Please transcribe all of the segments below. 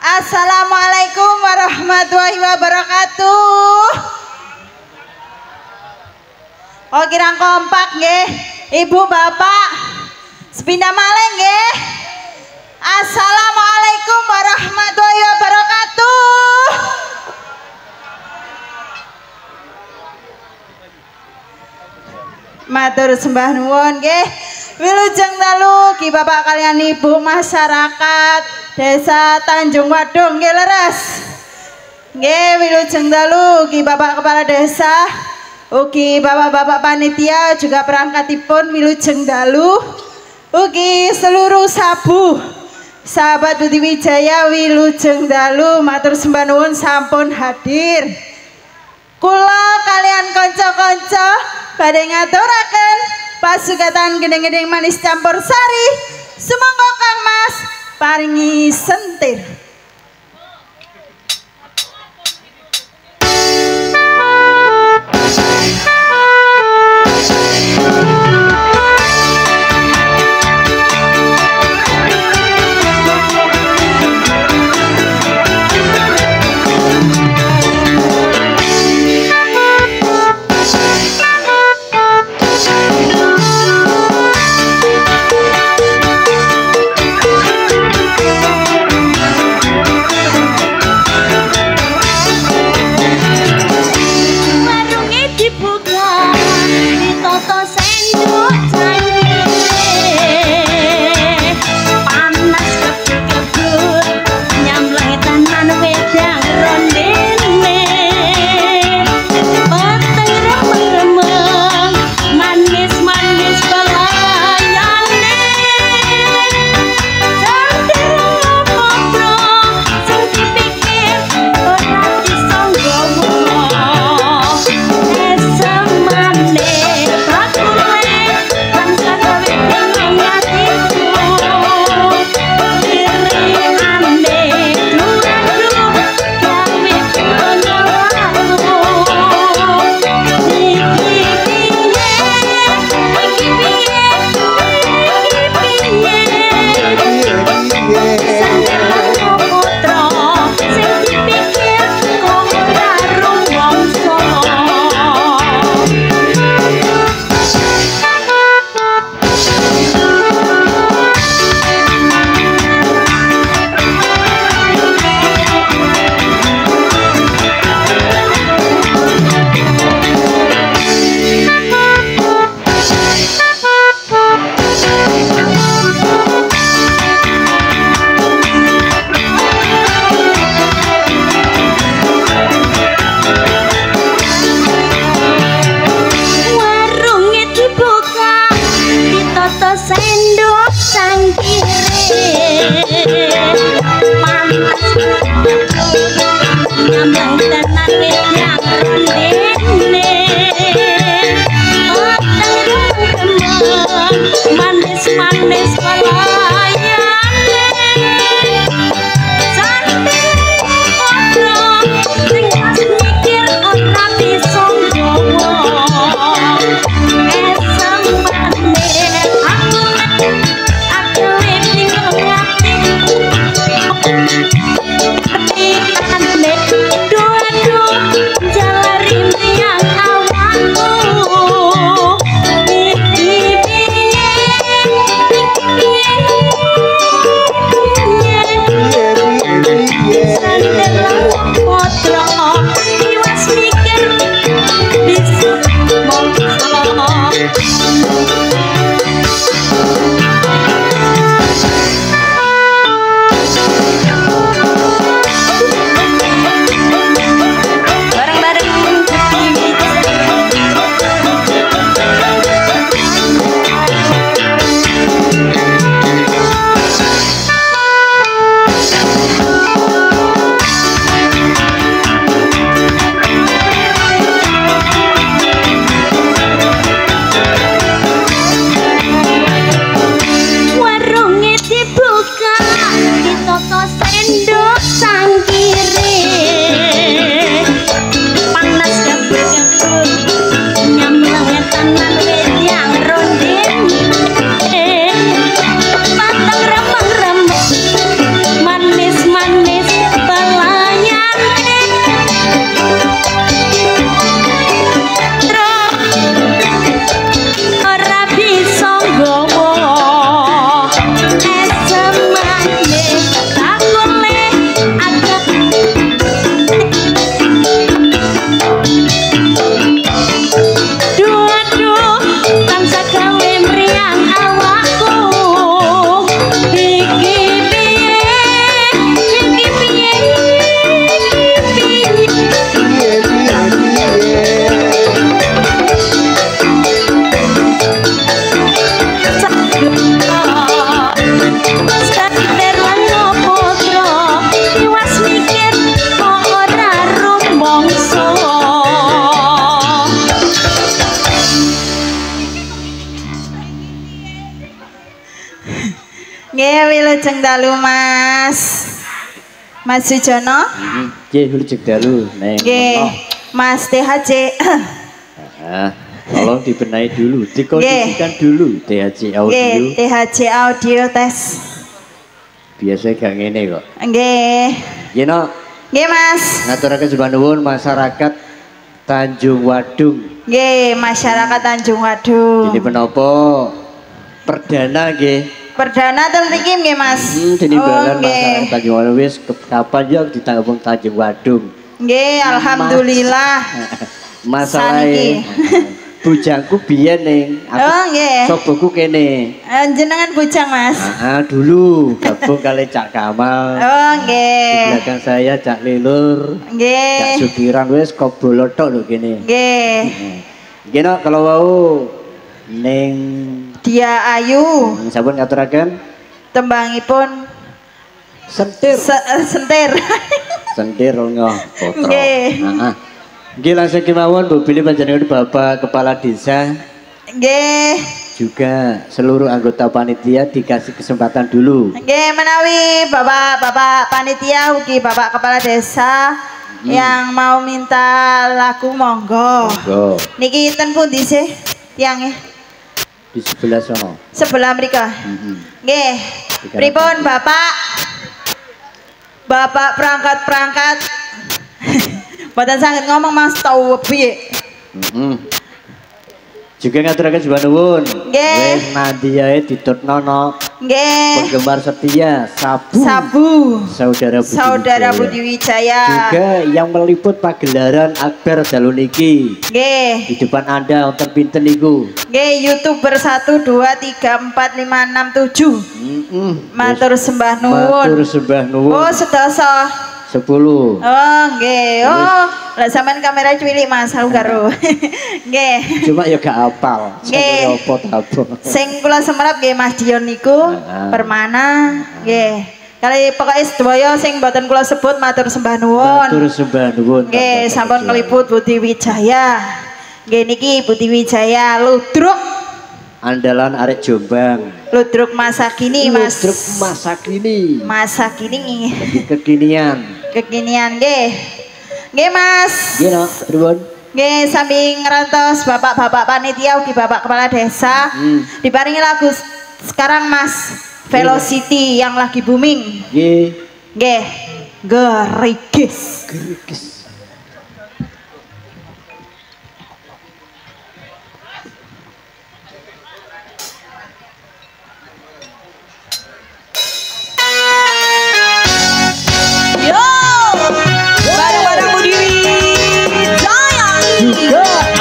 Assalamualaikum warahmatullahi wabarakatuh. Oh kirang kompak nggih, Ibu Bapak. Sepindah malih nggih. Assalamualaikum warahmatullahi wabarakatuh. Matur sembah nuwun nggih. Wilujeng dalu Ki Bapak kalian Ibu masyarakat Desa Tanjung Wadung nggih leres. Nggih wilujeng dalu Ki Bapak Kepala Desa, ugi Bapak-bapak panitia juga perangkatipun wilujeng dalu. Ugi seluruh sabu sahabat Budi Wijaya wilujeng dalu matur sembah nuwun sampun hadir. Kula kalian kanca-kanca badhe ngaturaken pasugatan gending-gending manis campur sari. Sumangga Kang Mas paringi sentir. Wilujeng dalu Mas. Mas Sujono. Nggih, wilujeng dalu neng. Nggih. Mas THC. Tolong dibenahi dulu, dikondisikan dulu THC audio. Nggih, THC audio tes. Biasa gak ngene kok. Nggih. Nggih, no. Nggih, Mas. Ngaturaken sembah nuwun masyarakat Tanjung Wadung. Nggih, masyarakat Tanjung Wadung. Ini menapa perdana nggih. Perdana ten mriki nggih, Mas. Tinimbalan masyarakat Tanjung Wadung wis kapan yo ditanggapung Tanjung Wadung. Nggih, alhamdulillah. Masalah bujangku biyen ning nggih. soboku kene. Jenengan bujang, Mas. Dulu gabung kali Cak Kamal. Nggih. Di belakang saya Cak Lelur. Nggih. Cak Sukiran wis kobolo tok lho kene. Nggih. Nggih no, kalau wau ning Dia Ayu. Sampun ngaturaken Tembangipun sentir. Sentir. Sentir ngoh potro. Nggih. Nggih langsung kemawon Bu Billy panjenengan Bapak Kepala Desa. Nggih. Juga seluruh anggota panitia dikasih kesempatan dulu. Nggih, menawi Bapak panitia ugi Bapak Kepala Desa yang mau minta lagu monggo. Monggo. Niki ten pundi sih tiange? Di sebelah sono. Sebelah mrika. Nggih. Pripun Bapak? Bapak perangkat-perangkat. Badan sangat ngomong Mas tau piye? Juga ngaturaken sembah nuwun. Nggih. Wis Nadia ditutnono. Nggih. Penggemar setia Sabu. Saudara Budi Wijaya. Juga yang meliput pagelaran Akbar dalu niki. Nggih. Di depan Anda wonten pinten niku? Nggih, YouTuber 1 2 3 4 5 6 7. Matur sembah nuwun. Matur sembah nuwun. Oh, sedasa. 10. Oh, nggih. Oh, lah sampean kamera cilik Mas, aku karo. Nggih. Cuma ya gak apal. Nggih. Sing kula semerap nggih Mas Dion niku, Permana, nggih. Kali pokoke sedaya sing mboten kula sebut matur sembah nuwun. Matur sembah nuwun. Nggih, sampun ngeliput Budi Wijaya. Nggih niki Budi Wijaya ludruk andalan arek Jombang. Ludruk masa kini, Mas. Ludruk masa kini. Masa kini. Kekinian. Kekinian nggih. Nggih, Mas. Nggih, no, pripun? Nggih, sambil ngerantos Bapak-bapak panitia ugi Bapak Kepala Desa. Diparingi lagu sekarang Mas Velocity yang lagi booming. Nggih. Nggih. Gerigis. Gerigis.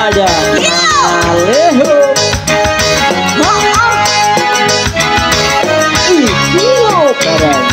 Ada Aleho. Barang.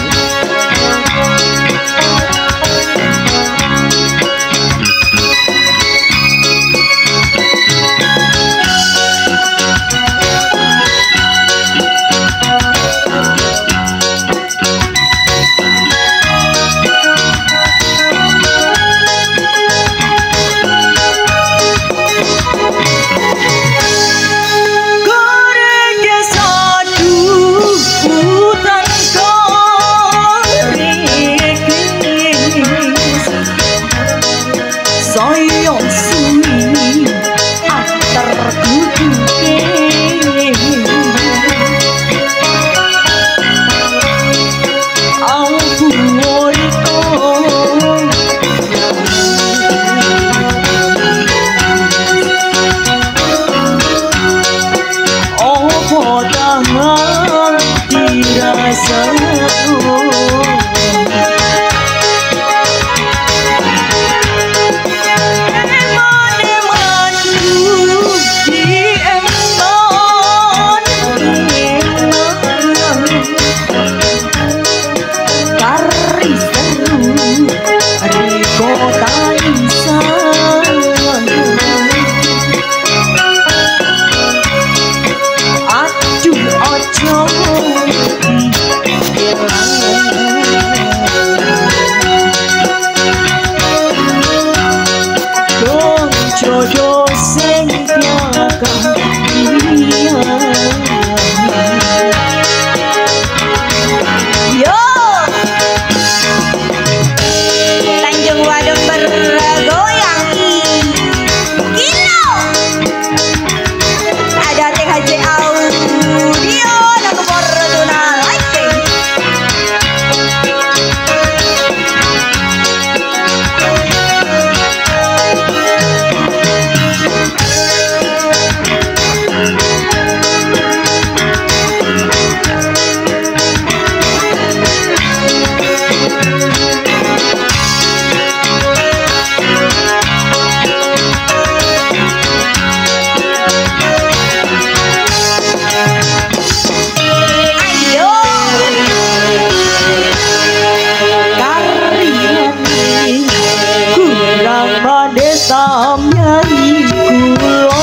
samyai kula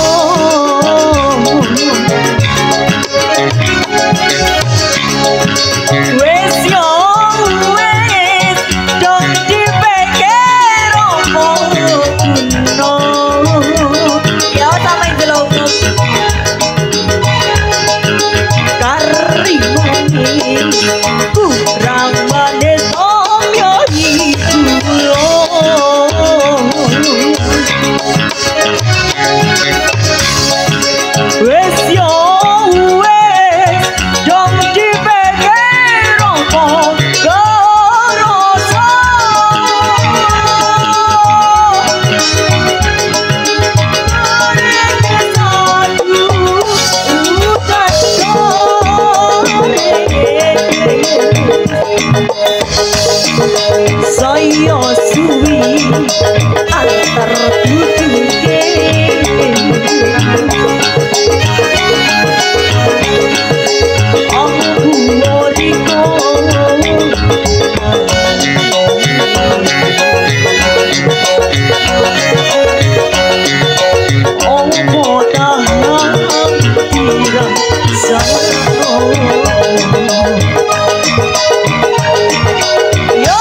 wis yo wis dong dipikir omong kuno ya sampe delok kari manis kurang manis samyai kula wes yo wes dong dipikir omong goroso saya suwi antar duduke aku moriko opo tahan tirang sana yo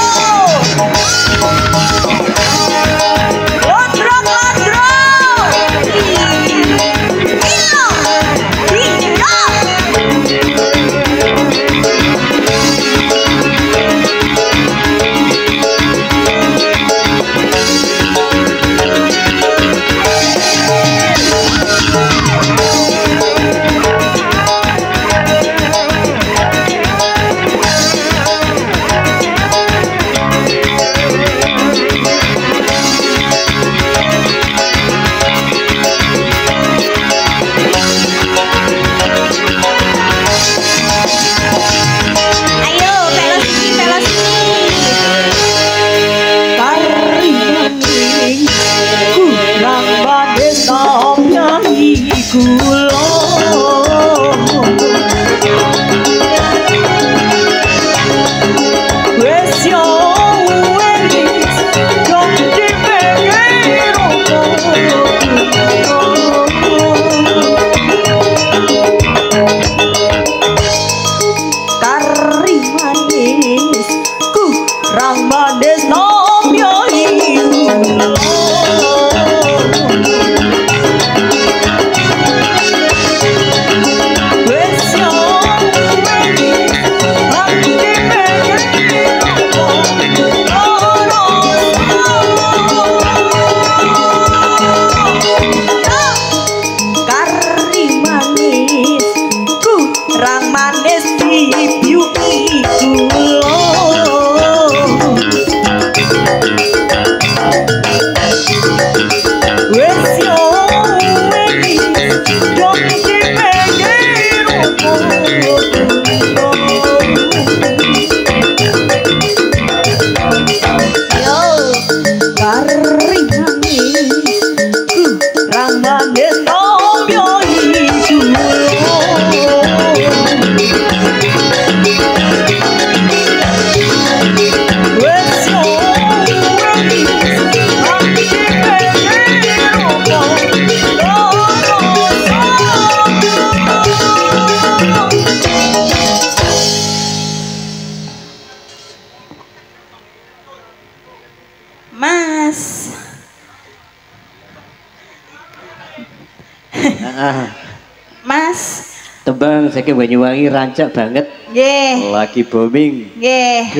Mas tembang saking Banyuwangi rancak banget nggih lagi booming nggih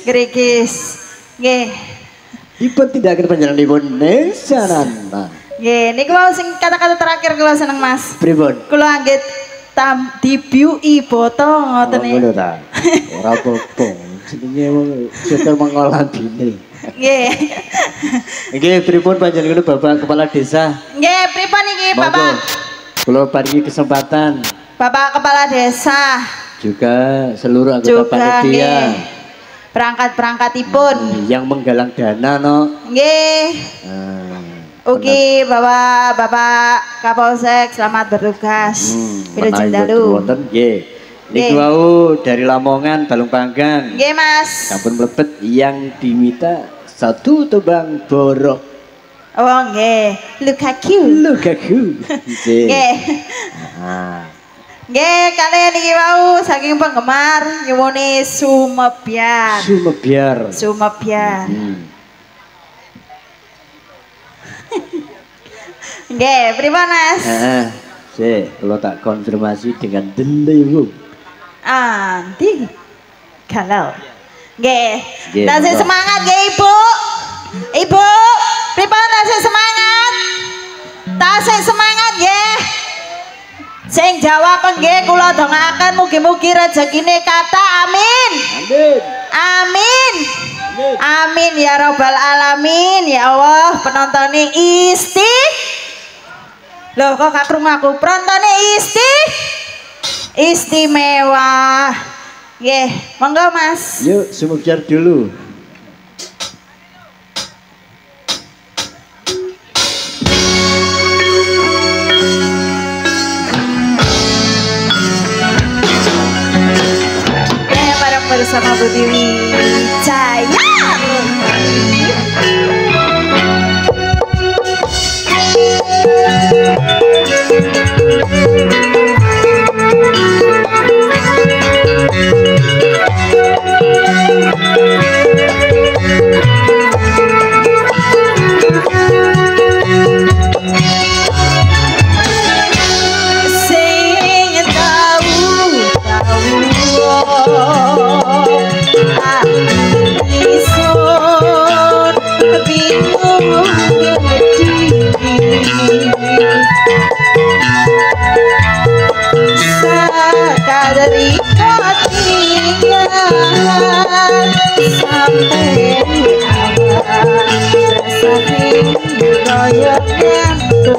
gerigis nggih dipun tindakan panjenenganipun Nesanana nggih niku wau sing kata-kata terakhir kula seneng Mas pripun kula anggit dibiuki boto ngoten iki ngono ta ora apa-apa jenenge wong setel mengolah dine nggih nggih pripun panjenengan Bapak Kepala Desa nggih pripun iki Bapak kula paringi kesempatan Bapak Kepala Desa juga seluruh anggota panitia perangkat-perangkatipun yang menggalang dana no nggih Oke, Bapak Kapolsek selamat bertugas. Wilujeng dalu. Wonten nggih. Niku wau dari Lamongan Balung Panggang. Nggih, Mas. Sampun mlebet yang diminta satu tebang borok. Oh nggih, Lukaku. Lukaku. Nggih. Ah. Nggih, kalian iki wau saking penggemar nyuwuni Sumebyar. Sumebyar. Sumebyar. Nggih, pripun Mas? Heeh. Sik, kalau tak konfirmasi dengan delewu. Andi. Galau. Nggih. Nggih, Tasih monggo. semangat nggih Ibu. Ibu, pripun tasih semangat? Tasih semangat nggih. Sing jawab nggih kula dongaken mugi-mugi rezekine kathah. Amin. Amin. Amin. Amin ya robbal alamin. Ya Allah, penontone Loh kok gak krungu aku? Penontonnya istimewa. Nggih, monggo Mas. Yuk, Sumebyar dulu. Bareng bersama Bu Dewi Jaya. Dari ketinggalan sampai awal rasain koyok ngantuk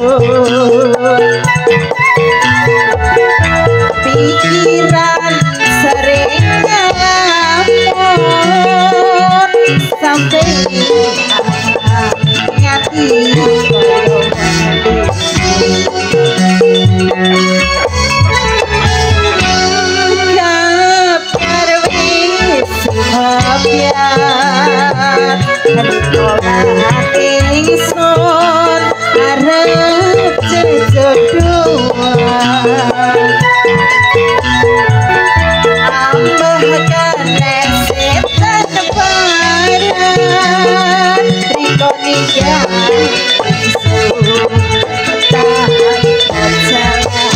pikiran sering ngapun sampai awal ngati koyok Sumebyar Nolak ingsun arep jejodohan ambah kene setan paran riko ninggal ingsun tak percaya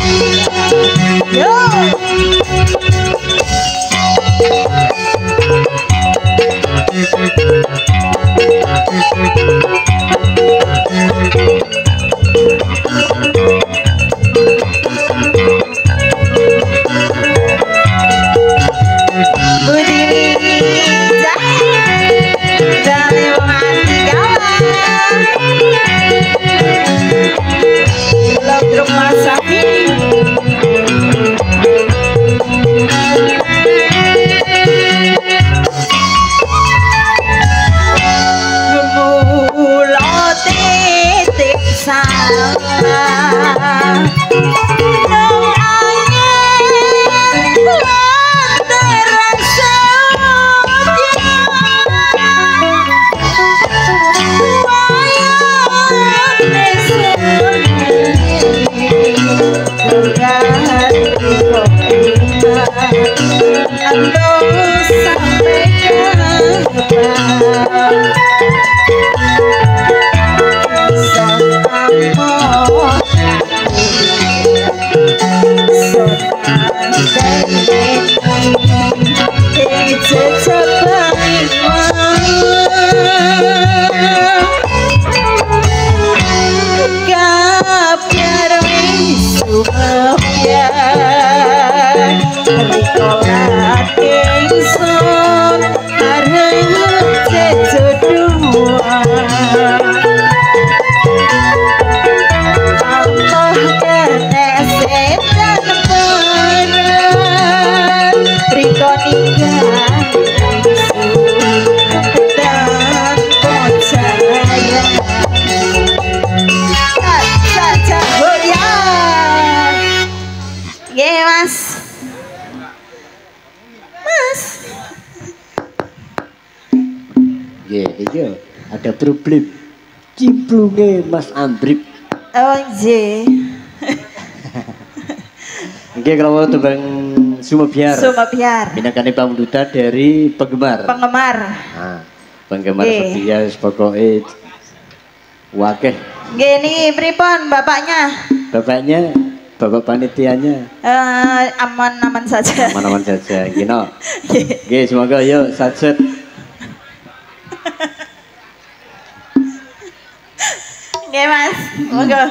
yo. cimplunge Mas Ambrip. Oh nggih. Nggih kalau tembang Sumebiar. Sumebiar. Pinakane pamungkutan dari penggemar. Penggemar. Nah, penggemar setia pokoknya wakeh. Nggih niki pripun bapaknya? Bapaknya, bapak panitianya. Aman-aman saja. Aman-aman saja. Gino. Nggih, semoga yuk satset. Nggih Mas, monggo.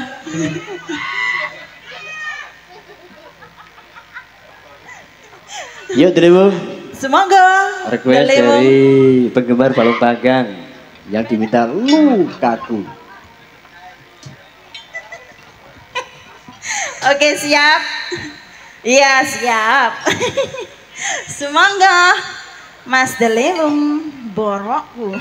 Yuk Drewu. Semoga Request dari penggemar balung panggang yang diminta lu kaku. Oke siap. Iya siap. Semoga Mas Delewung borokku.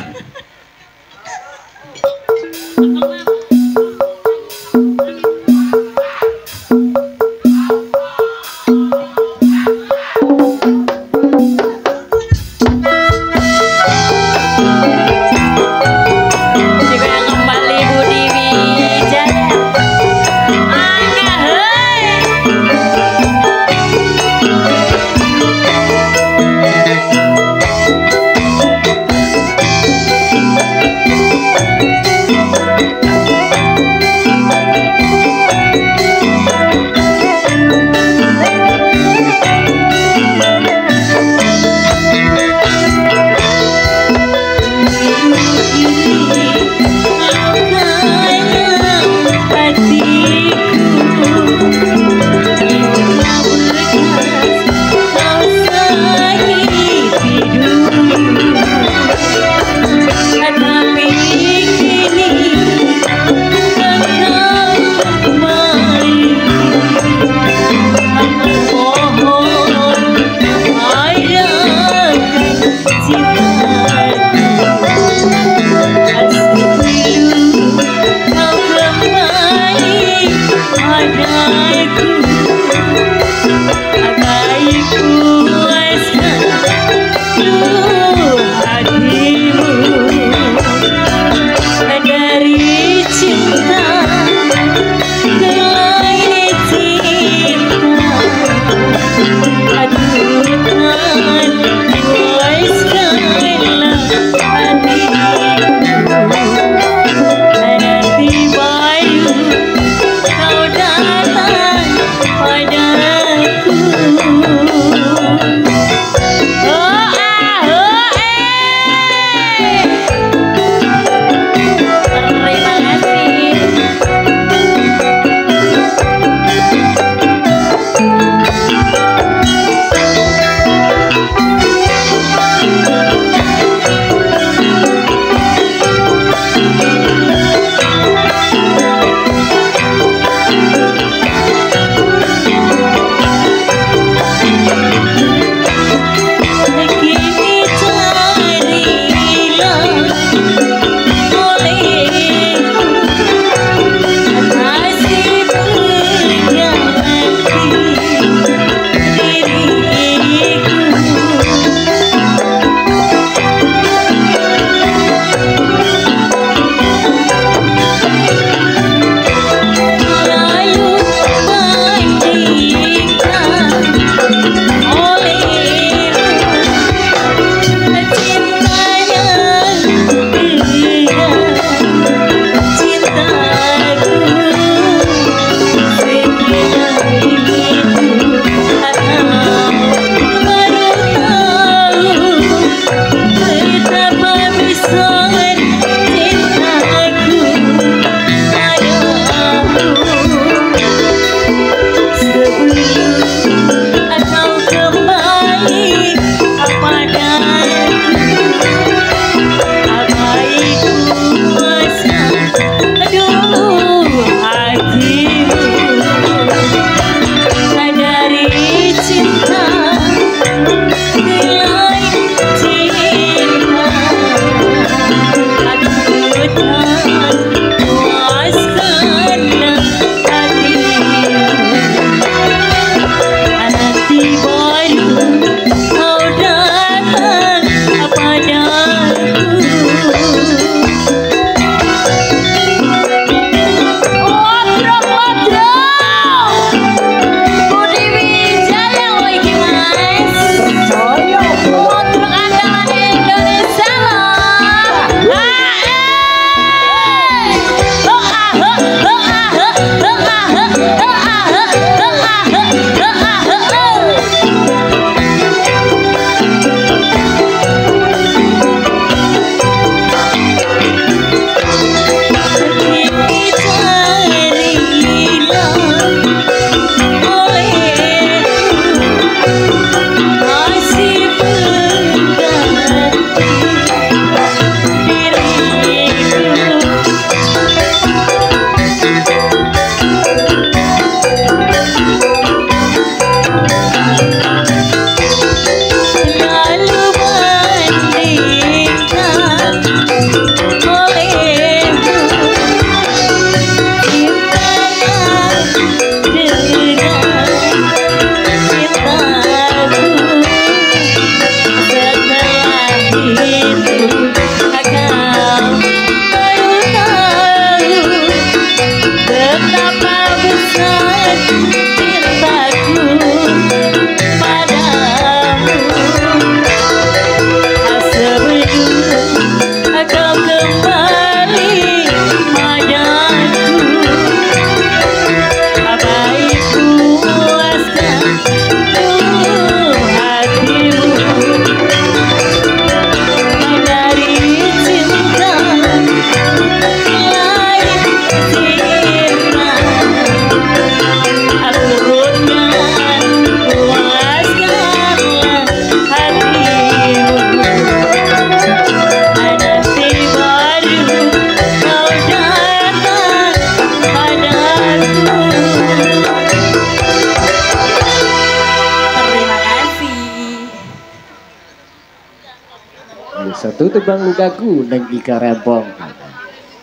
tutup bang lukaku neng ika rempong.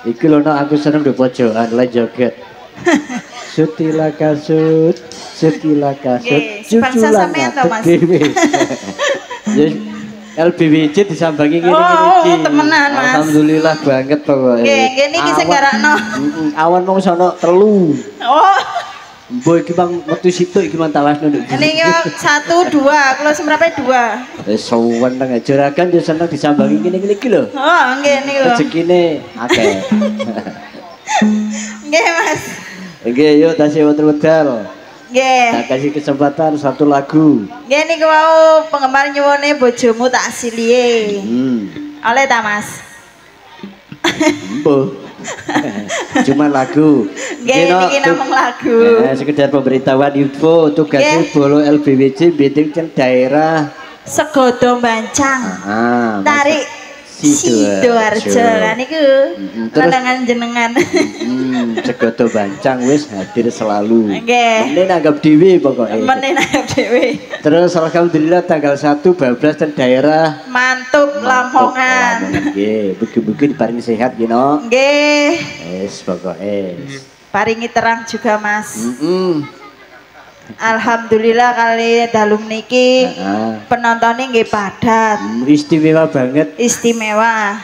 Iki lono aku seneng di pojokan lah joget. Sutila kasut, sutila kasut, sebangsa sampean to, Mas. Yes, LBWJ disambangi ngene iki. Temenan, Mas. Alhamdulillah banget pokoke. Nggih, niki sing garakno. Awan mung sono 3. Oh. Mbok iki bang metu situk iki mantawasno nduk. Niki 1 2, kula semrape 2. Wis seneng juragan yo seneng disambangi ngene-ngene iki lho. Oh, nggih niku. Rezekine akeh. Nggih, Mas. Nggih, yuk tasih wedal. Nggih. Tak kasih kesempatan 1 lagu. Nggih niku wau penggemar nyuwune bojomu tak silie. Oleh ta, Mas? Mbuh. Cuma lagu. Nggih niki namung lagu. Sekedar pemberitahuan info tugasnya bolo LBWJ bidik teng daerah Segodo Bancang. Tarik Sidoarjo kan niku. Lanangan jenengan. Segodo Bancang wis hadir selalu. Nggih. Menen anggap dhewe pokoke. Menen anggap dhewe. Terus alhamdulillah tanggal 1 bablas teng daerah Mantub Lamongan. Nggih, mugi-mugi diparingi sehat nggih no. Nggih. Wis pokoke. Paringi terang juga, Mas. Alhamdulillah kali dalu niki penontonnya nggih padat. Istimewa banget. Istimewa.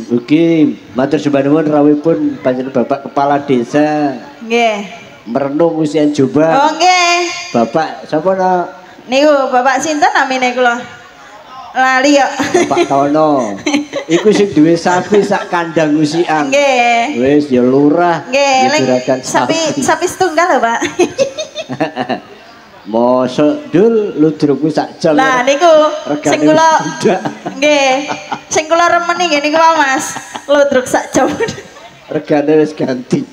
Ugi matur sembah nuwun rawuhipun panjenengan Bapak Kepala Desa. Nggih. Merenung Usian Jombang. Oh nggih. Bapak sapa no? Niku Bapak sinten namine kula? Lali yo. Bapak Tono. Iku sing duwe sapi sak kandang usian. Nggih. Wis ya lurah. Nggih, sapi setunggal lho, Pak. Mosok dul ludrukku sak jam. Lah niku sing kula nggih. Sing kula remen nggih niku Mas. Ludruk sak jam. Regane wis ganti.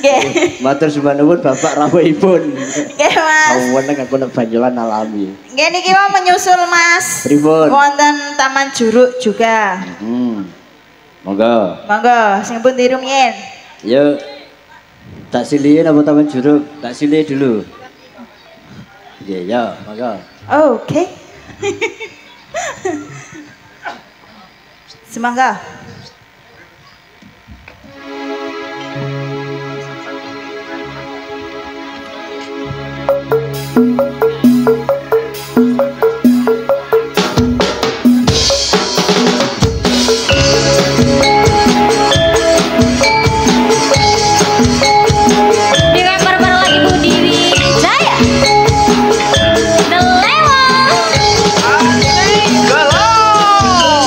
Nggih. Matur sembah nuwun Bapak rawuhipun. Nggih, Mas. Aweneng aku nek Banyolan alami. Nggih niki mau menyusul Mas. Pripun? Wonten Taman Juruk juga. Monggo. Monggo, sing pun tiru yen. Yuk. Tak silihin apa Taman Juruk? Tak silih dulu. Iya, ya, monggo. Oke. Semangka. Galau.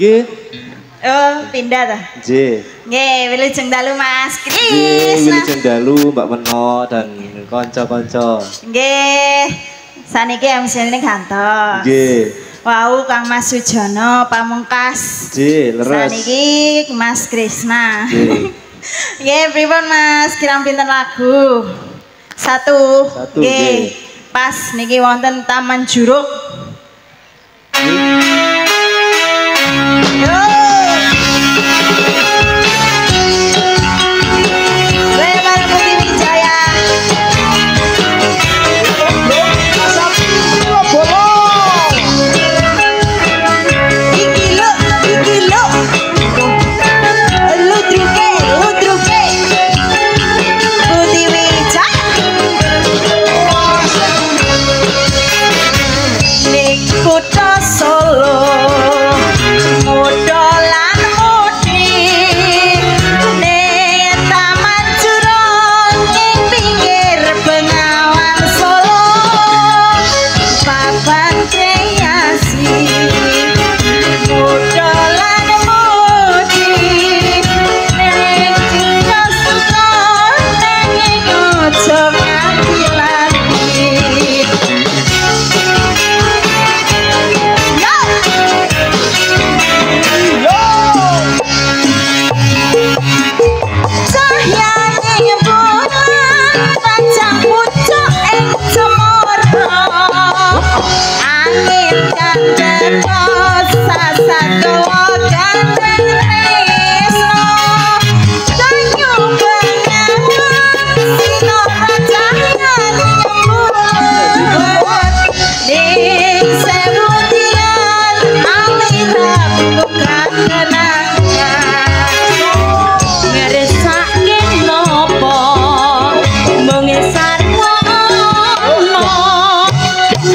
Nggih. Oh, pindah ta. Nggih. Nggih, wilujeng dalu Mas Nggih, Kris. wilujeng dalu Mbak Meno dan kanca-kanca. Nggih. Saniki MC-ne gantos. Nggih. Wau Kang Mas Sujono Pamungkas. Nggih, leres. Saniki Mas Krisna. Nggih. Nggih, pripun Mas? Kirang pinten lagu? Satu. Satu, Nggih. nggih. Pas niki wonten Taman Juruk. Yo. Saya Para Putri Wijaya. Iki lo. Ludruke. Putri Wijaya. Ning kutha Solo. Modolan mudi ning Taman Juruk ing pinggir Bengawan Solo. Papan kreasi modolan mudi ning Cinosuro nanging aja nganti lagi. Cahyaning bulan rancang pucuk ing cemara. Angin kandheta sasagawa gandeng tresno. Banyu bengawan sinara cahyaning bulan. Ning sewu tian aliran buka kenangan. Ngeresake nopo mengesar wono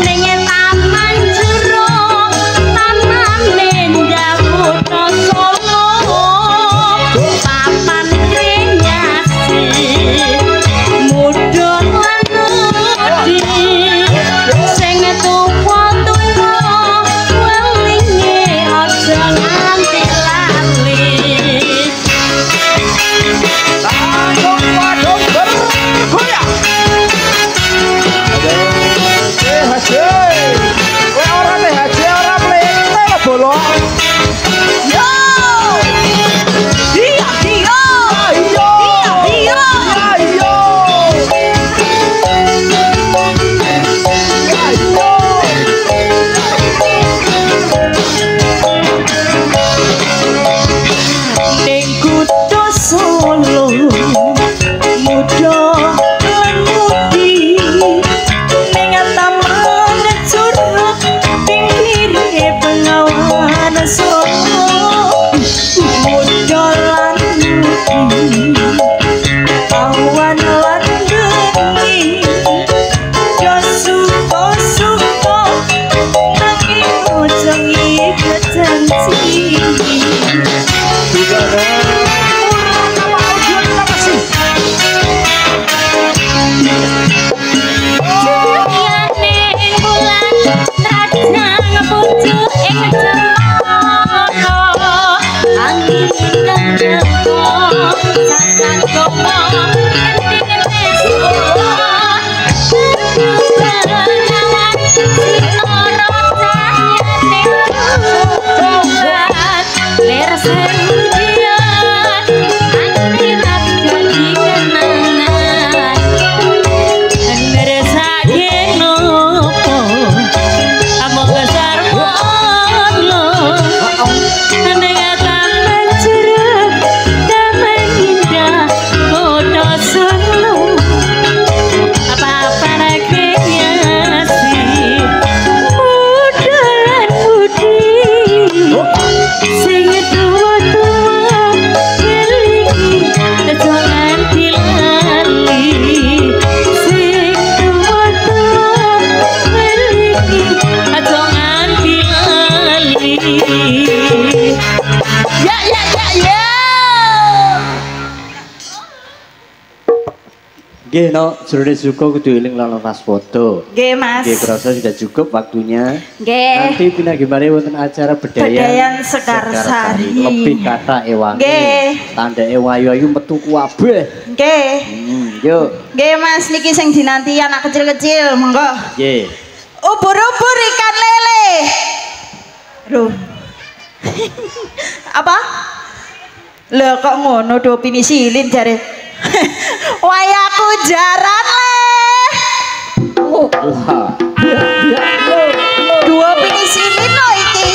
ning Taman Juruk taman nendah kutha Solo. Papan kreasi mudhun lan mudi sing tuwa-tuwa welinge aja nganti lali. Ning kutha Solo muda lan mudi ning Taman Juruk pinggire Bengawan Solo. Muda lan mudi awan lan bengi yo suka-suka nanging aja ngiket janji. Cahyaning bulan rajang pucuk ing cemara. Angin kandheta sasagawa gandeng tresno. Bengawan sinara cahyaning bulan. Lir sewu dian aliran jadi kenangan. Ngeresake nopo amok besar wono ning Taman Juruk taman indah kutha Solo. Apa-apa kreasi muda lan mudi sing tuwa Nggih no, jroning suka kudu eling lan pas foto. Nggih Mas. Nggih kerasa sudah cukup waktunya. Nggih. Nanti pindah gimana wonten acara Bedayan Sekarsari. Lebih kata ewangi. Nggih. Tandake wayu-ayu metu kabeh. Nggih. Yuk. Nggih Mas niki sing dinanti anak kecil-kecil monggo. Nggih. Ubur-ubur ikan lele. Loh. Apa? Lah kok ngono do penisilin jare. Wayaku jaran le. Wah. Dua penisilin lo iki.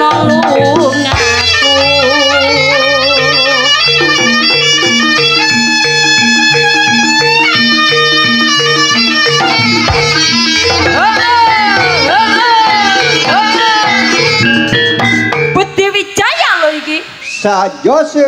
nulung aku Budi Wijaya lho iki Sajose